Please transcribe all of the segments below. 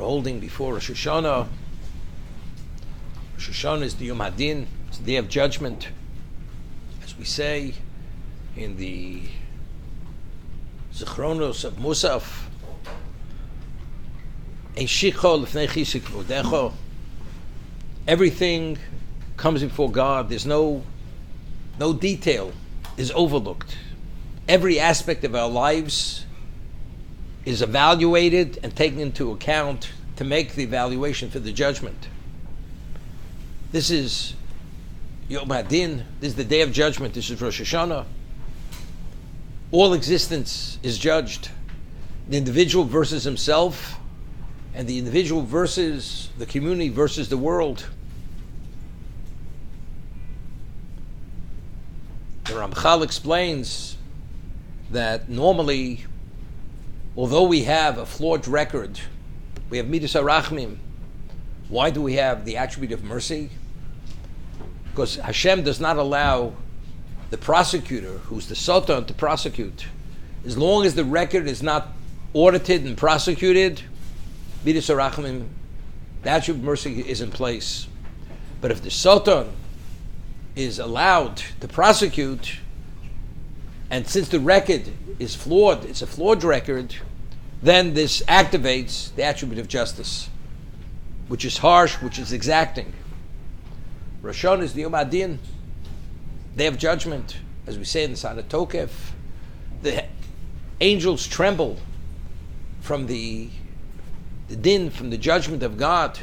holding before Rosh Hashanah. Rosh Hashanah is the Yom Hadin, it's the day of judgment, as we say in the Zichronos of Musaf. Everything comes before God. There's no detail is overlooked. Every aspect of our lives is evaluated and taken into account to make the evaluation for the judgment. This is Yom Hadin. This is the day of judgment. This is Rosh Hashanah. All existence is judged. The individual versus himself, and the individual versus the community versus the world. The Ramchal explains that normally, although we have a flawed record, we have Midas HaRachmim. Why do we have the attribute of mercy? Because Hashem does not allow the prosecutor, who's the Satan, to prosecute. As long as the record is not audited and prosecuted, Midas HaRachmim, the attribute of mercy is in place. But if the Satan is allowed to prosecute, and since the record is flawed, it's a flawed record, then this activates the attribute of justice, which is harsh, which is exacting. Rosh Hashanah is the Yom Hadin, day of judgment, as we say in the Sana Tokef. The angels tremble from the din, from the judgment of God.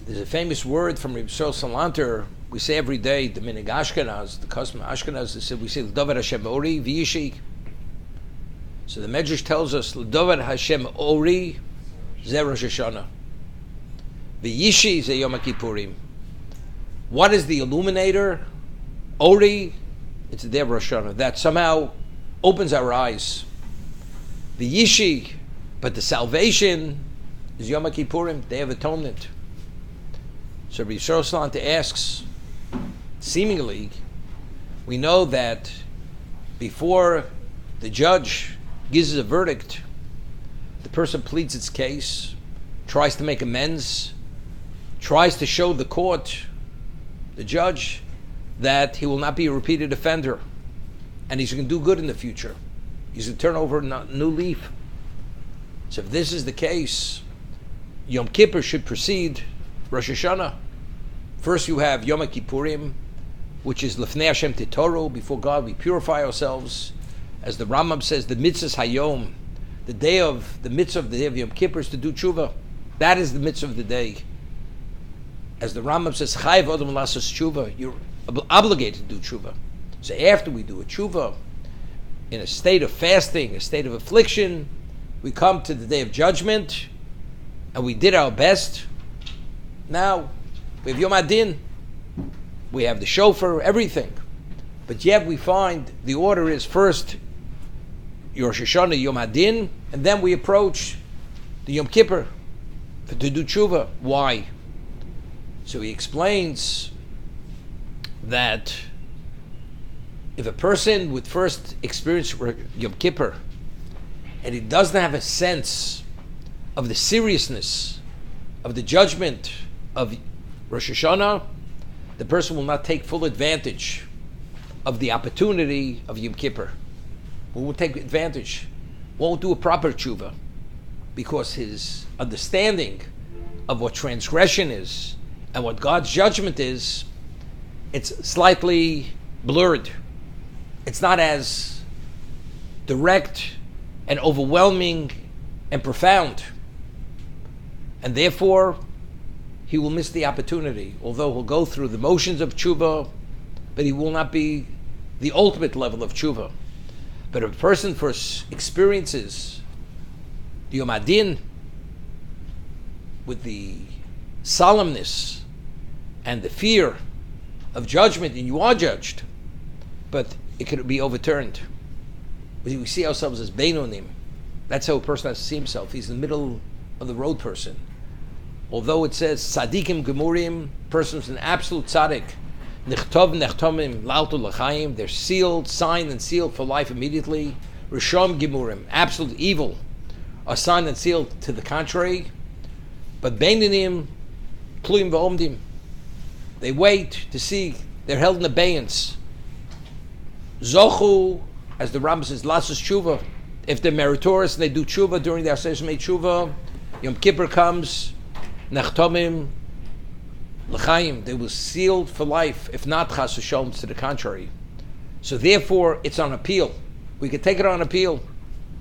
There's a famous word from Reb Yisrael Salanter. We say every day, the Minig Ashkenaz, the custom of Ashkenaz, we say L'dover Hashem Ori V'yishi. So the Medrash tells us L'dover Hashem Ori Zeh Rosh Hashanah. V'yishi Zeh Yom HaKippurim. What is the illuminator? Ori, it's the day of Rosh Hashanah. That somehow opens our eyes. V'yishi, but the salvation is Yom HaKippurim, Day of Atonement. So Rabbi Yisrael Salanter asks, seemingly, we know that before the judge gives a verdict, the person pleads its case, tries to make amends, tries to show the court, the judge, that he will not be a repeated offender, and he's going to do good in the future. He's going to turn over a new leaf. So if this is the case, Yom Kippur should precede Rosh Hashanah. First you have Yom Kippurim, which is Lefnei Hashem Titoru, before God we purify ourselves. As the Rambam says, the mitzvah Hayom, the mitzvah of the day of Yom Kippur is to do tshuva. That is the mitzvah of the day. As the Rambam says, Chayav Adam Lasas Tshuva, you're obligated to do tshuva. So after we do a tshuva, in a state of fasting, a state of affliction, we come to the day of judgment, and we did our best. Now, we have Yom Hadin, we have the shofar, everything. But yet we find the order is first Rosh Hashanah, Yom Hadin, and then we approach the Yom Kippur to do tshuva. Why? So he explains that if a person would first experience Yom Kippur and he doesn't have a sense of the seriousness of the judgment of Rosh Hashanah, the person will not take full advantage of the opportunity of Yom Kippur. We won't take advantage, won't do a proper tshuva, because his understanding of what transgression is and what God's judgment is, it's slightly blurred. It's not as direct and overwhelming and profound. And therefore, he will miss the opportunity, although he'll go through the motions of tshuva, but he will not be the ultimate level of tshuva. But if a person first experiences the Yom Hadin with the solemnness and the fear of judgment, and you are judged, but it could be overturned. We see ourselves as Beinonim. That's how a person has to see himself. He's the middle of the road person. Although it says tzadikim gemurim, person who's an absolute tzaddik, nichtov nechtomim laltu l'chaim, they're sealed, signed and sealed for life immediately. Rishon Gimurim, absolute evil, are signed and sealed to the contrary. But Beinanim, Pluyim V'Omdim, they wait to see, they're held in abeyance. Zochu, as the Rambam says, Lasus Tshuva, if they're meritorious and they do Tshuva during their Aseh Shemei Tshuva, Yom Kippur comes, Nechtomim, L'chaim, they will sealed for life, if not Chas V'Sholom, to the contrary. So therefore, it's on appeal. We could take it on appeal.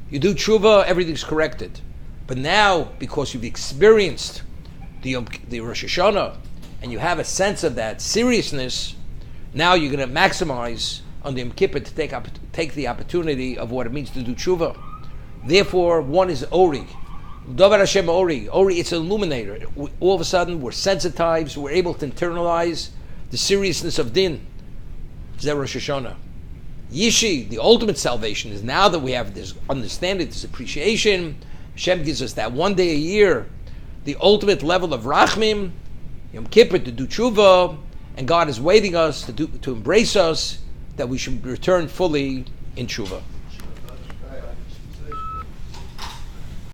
You do Tshuva, everything's corrected. But now, because you've experienced the Rosh Hashanah, and you have a sense of that seriousness, now you're going to maximize on the Yom Kippur to take the opportunity of what it means to do Tshuva. Therefore, one is Ori. Davar Hashem Ori. Ori, it's an illuminator. All of a sudden, we're sensitized, we're able to internalize the seriousness of Din. Zeh Rosh Hashanah. Yishi, the ultimate salvation, is now that we have this understanding, this appreciation. Hashem gives us that one day a year, the ultimate level of Rachmim, Yom Kippur, to do Tshuva, and God is waiting us to embrace us, that we should return fully in Tshuva.